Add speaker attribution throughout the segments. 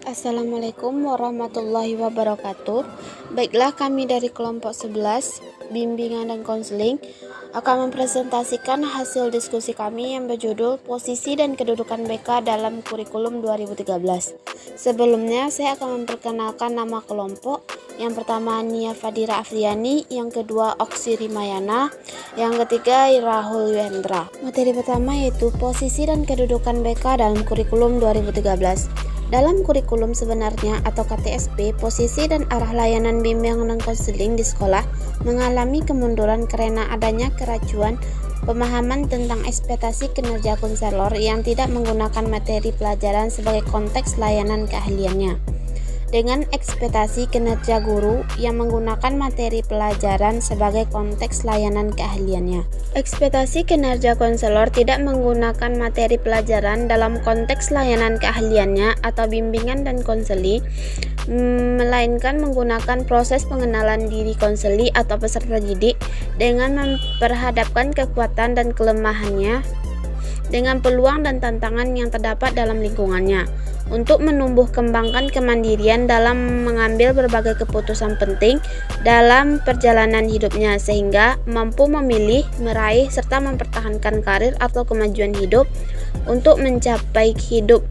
Speaker 1: Assalamualaikum warahmatullahi wabarakatuh. Baiklah, kami dari kelompok 11 Bimbingan dan Konseling akan mempresentasikan hasil diskusi kami yang berjudul Posisi dan Kedudukan BK dalam Kurikulum 2013. Sebelumnya, saya akan memperkenalkan nama kelompok. Yang pertama Nia Fadira Afriani, yang kedua Oksi Rimayana, yang ketiga Rahul Yuhendra. Materi pertama yaitu Posisi dan Kedudukan BK dalam Kurikulum 2013. Dalam kurikulum sebenarnya atau KTSP, posisi dan arah layanan bimbingan dan konseling di sekolah mengalami kemunduran karena adanya keracuan pemahaman tentang ekspektasi kinerja konselor yang tidak menggunakan materi pelajaran sebagai konteks layanan keahliannya, dengan ekspektasi kinerja guru yang menggunakan materi pelajaran sebagai konteks layanan keahliannya. Ekspektasi kinerja konselor tidak menggunakan materi pelajaran dalam konteks layanan keahliannya atau bimbingan dan konseli, melainkan menggunakan proses pengenalan diri konseli atau peserta didik dengan memperhadapkan kekuatan dan kelemahannya dengan peluang dan tantangan yang terdapat dalam lingkungannya, untuk menumbuh kembangkan kemandirian dalam mengambil berbagai keputusan penting dalam perjalanan hidupnya, sehingga mampu memilih, meraih, serta mempertahankan karir atau kemajuan hidup untuk mencapai hidup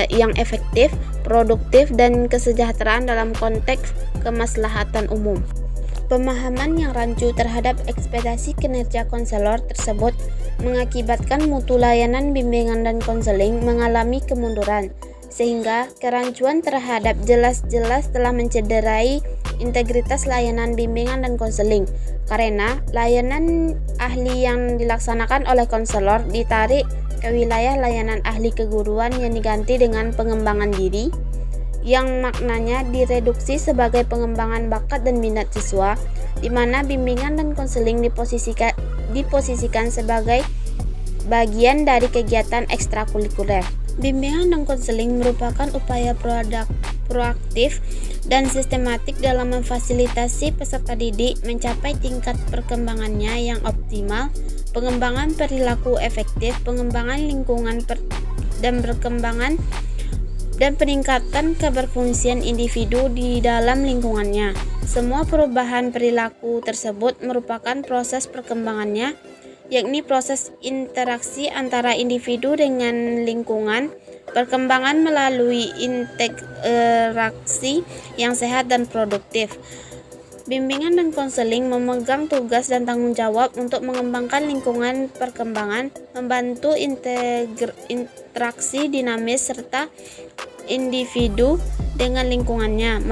Speaker 1: yang efektif, produktif, dan kesejahteraan dalam konteks kemaslahatan umum. Pemahaman yang rancu terhadap ekspektasi kinerja konselor tersebut mengakibatkan mutu layanan bimbingan dan konseling mengalami kemunduran, sehingga kerancuan terhadap jelas-jelas telah mencederai integritas layanan bimbingan dan konseling, karena layanan ahli yang dilaksanakan oleh konselor ditarik ke wilayah layanan ahli keguruan yang diganti dengan pengembangan diri, yang maknanya direduksi sebagai pengembangan bakat dan minat siswa, di mana bimbingan dan konseling diposisikan sebagai bagian dari kegiatan ekstrakurikuler. Bimbingan dan konseling merupakan upaya proaktif dan sistematik dalam memfasilitasi peserta didik mencapai tingkat perkembangannya yang optimal, pengembangan perilaku efektif, pengembangan lingkungan dan peningkatan keberfungsian individu di dalam lingkungannya. Semua perubahan perilaku tersebut merupakan proses perkembangannya, yakni proses interaksi antara individu dengan lingkungan, perkembangan melalui interaksi yang sehat dan produktif. Bimbingan dan konseling memegang tugas dan tanggung jawab untuk mengembangkan lingkungan perkembangan, membantu interaksi dinamis serta individu dengan lingkungannya,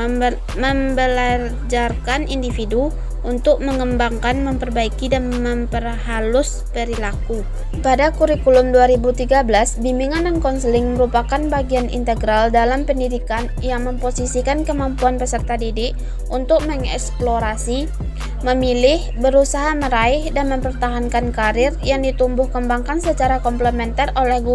Speaker 1: membelajarkan individu untuk mengembangkan, memperbaiki, dan memperhalus perilaku. Pada kurikulum 2013, bimbingan dan konseling merupakan bagian integral dalam pendidikan yang memposisikan kemampuan peserta didik untuk mengeksplorasi, memilih, berusaha meraih, dan mempertahankan karir yang ditumbuh kembangkan secara komplementer oleh guru